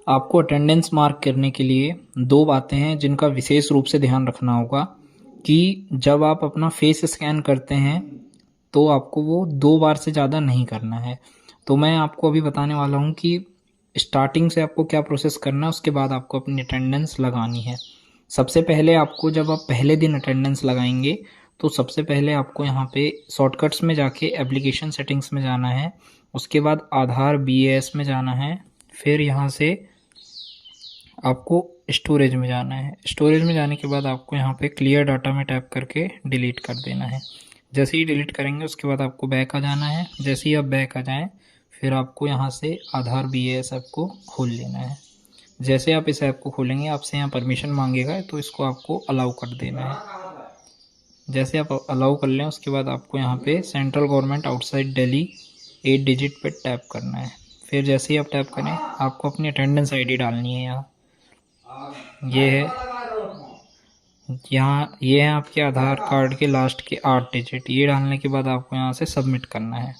आपको attendance mark करने के लिए दो बातें हैं जिनका विशेष रूप से ध्यान रखना होगा कि जब आप अपना फेस स्कैन करते हैं तो आपको वो 2 बार से ज़्यादा नहीं करना है। तो मैं आपको अभी बताने वाला हूँ कि स्टार्टिंग से आपको क्या प्रोसेस करना है, उसके बाद आपको अपनी अटेंडेंस लगानी है। सबसे पहले आपको जब आप पहले दिन अटेंडेंस लगाएंगे तो सबसे पहले आपको यहाँ पे शॉर्टकट्स में जाके एप्लीकेशन सेटिंग्स में जाना है। उसके बाद आधार BAS में जाना है। फिर यहाँ से आपको स्टोरेज में जाना है। स्टोरेज में जाने के बाद आपको यहाँ पे क्लियर डाटा में टैप करके डिलीट कर देना है। जैसे ही डिलीट करेंगे उसके बाद आपको बैक आ जाना है। जैसे ही आप बैक आ जाएं फिर आपको यहाँ से आधार BAS ऐप को खोल लेना है। जैसे आप इस ऐप को खोलेंगे आपसे यहाँ परमिशन मांगेगा, तो इसको आपको अलाउ कर देना है। जैसे आप अलाउ कर लें उसके बाद आपको यहाँ पे central government outside Delhi 8 digit पे टैप करना है। फिर जैसे ही आप टैप करें आपको अपनी अटेंडेंस ID डालनी है। ये है ये है आपके आधार कार्ड के लास्ट के 8 डिजिट। ये डालने के बाद आपको यहाँ से सबमिट करना है।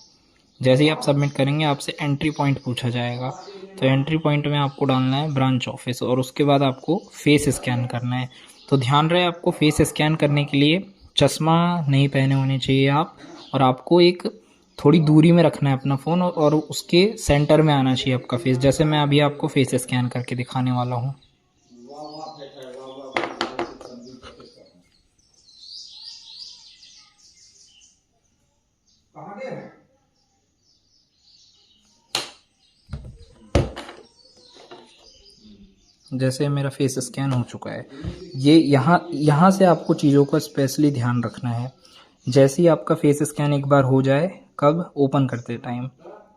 जैसे ही आप सबमिट करेंगे आपसे एंट्री पॉइंट पूछा जाएगा, तो एंट्री पॉइंट में आपको डालना है ब्रांच ऑफिस और उसके बाद आपको फेस स्कैन करना है। तो ध्यान रहे आपको फेस स्कैन करने के लिए चश्मा नहीं पहने होने चाहिए आप, और आपको एक थोड़ी दूरी में रखना है अपना फ़ोन और उसके सेंटर में आना चाहिए आपका फेस। जैसे मैं अभी आपको फेस स्कैन करके दिखाने वाला हूँ। जैसे मेरा फेस स्कैन हो चुका है। ये यहाँ से आपको चीज़ों का स्पेशली ध्यान रखना है। जैसे ही आपका फेस स्कैन एक बार हो जाए, कब ओपन करते टाइम,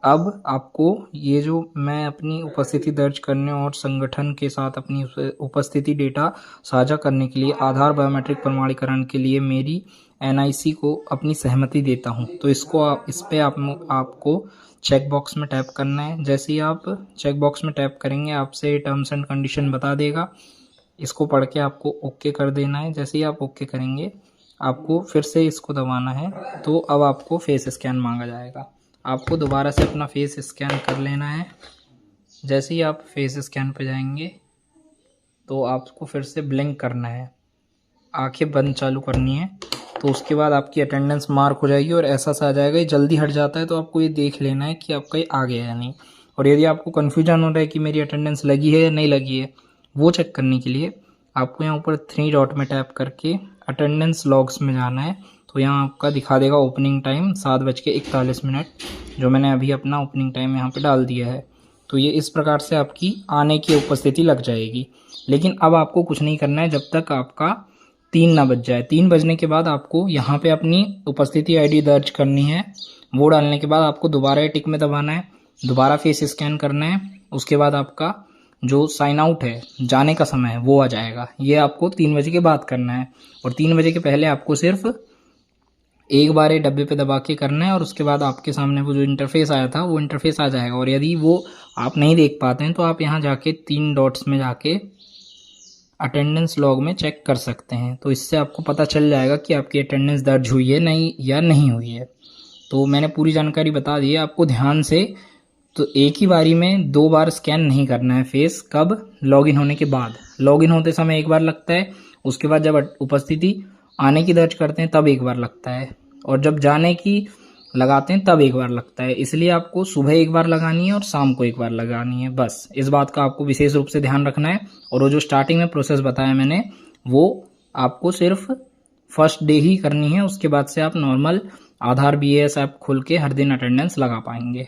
अब आपको ये जो मैं अपनी उपस्थिति दर्ज करने और संगठन के साथ अपनी उपस्थिति डेटा साझा करने के लिए आधार बायोमेट्रिक प्रमाणीकरण के लिए मेरी NIC को अपनी सहमति देता हूं, तो इस पे आपको चेक बॉक्स में टैप करना है। जैसे ही आप चेक बॉक्स में टैप करेंगे आपसे टर्म्स एंड कंडीशन बता देगा। इसको पढ़ के आपको ओके कर देना है। जैसे ही आप ओके करेंगे आपको फिर से इसको दबाना है, तो अब आपको फेस स्कैन मांगा जाएगा। आपको दोबारा से अपना फेस स्कैन कर लेना है। जैसे ही आप फेस स्कैन पे जाएंगे तो आपको फिर से ब्लिंक करना है, आंखें बंद चालू करनी है। तो उसके बाद आपकी अटेंडेंस मार्क हो जाएगी और ऐसा सा आ जाएगा। ये जल्दी हट जाता है तो आपको ये देख लेना है कि आपका ये आ गया है या नहीं। और यदि आपको कन्फ्यूजन हो रहा है कि मेरी अटेंडेंस लगी है या नहीं लगी है, वो चेक करने के लिए आपको यहाँ ऊपर 3 डॉट में टैप करके अटेंडेंस लॉग्स में जाना है। तो यहाँ आपका दिखा देगा ओपनिंग टाइम 7:41, जो मैंने अभी अपना ओपनिंग टाइम यहाँ पे डाल दिया है। तो ये इस प्रकार से आपकी आने की उपस्थिति लग जाएगी। लेकिन अब आपको कुछ नहीं करना है जब तक आपका 3 ना बज जाए। 3 बजने के बाद आपको यहाँ पे अपनी उपस्थिति ID दर्ज करनी है। वो डालने के बाद आपको दोबारा टिक में दबाना है, दोबारा फेस स्कैन करना है। उसके बाद आपका जो साइन आउट है, जाने का समय है, वो आ जाएगा। ये आपको 3 बजे के बाद करना है और 3 बजे के पहले आपको सिर्फ एक बार ये डब्बे पे दबा के करना है और उसके बाद आपके सामने वो जो इंटरफेस आया था वो इंटरफेस आ जाएगा। और यदि वो आप नहीं देख पाते हैं तो आप यहाँ जाके 3 डॉट्स में जाके अटेंडेंस लॉग में चेक कर सकते हैं। तो इससे आपको पता चल जाएगा कि आपकी अटेंडेंस दर्ज हुई है नहीं या नहीं हुई है। तो मैंने पूरी जानकारी बता दी है आपको ध्यान से। तो एक ही बारी में 2 बार स्कैन नहीं करना है फेस। कब? लॉगिन होने के बाद। लॉगिन होते समय एक बार लगता है, उसके बाद जब उपस्थिति आने की दर्ज करते हैं तब एक बार लगता है, और जब जाने की लगाते हैं तब एक बार लगता है। इसलिए आपको सुबह एक बार लगानी है और शाम को एक बार लगानी है। बस इस बात का आपको विशेष रूप से ध्यान रखना है। और वो जो स्टार्टिंग में प्रोसेस बताया मैंने, वो आपको सिर्फ फर्स्ट डे ही करनी है। उसके बाद से आप नॉर्मल आधार BAS ऐप खोल के हर दिन अटेंडेंस लगा पाएंगे।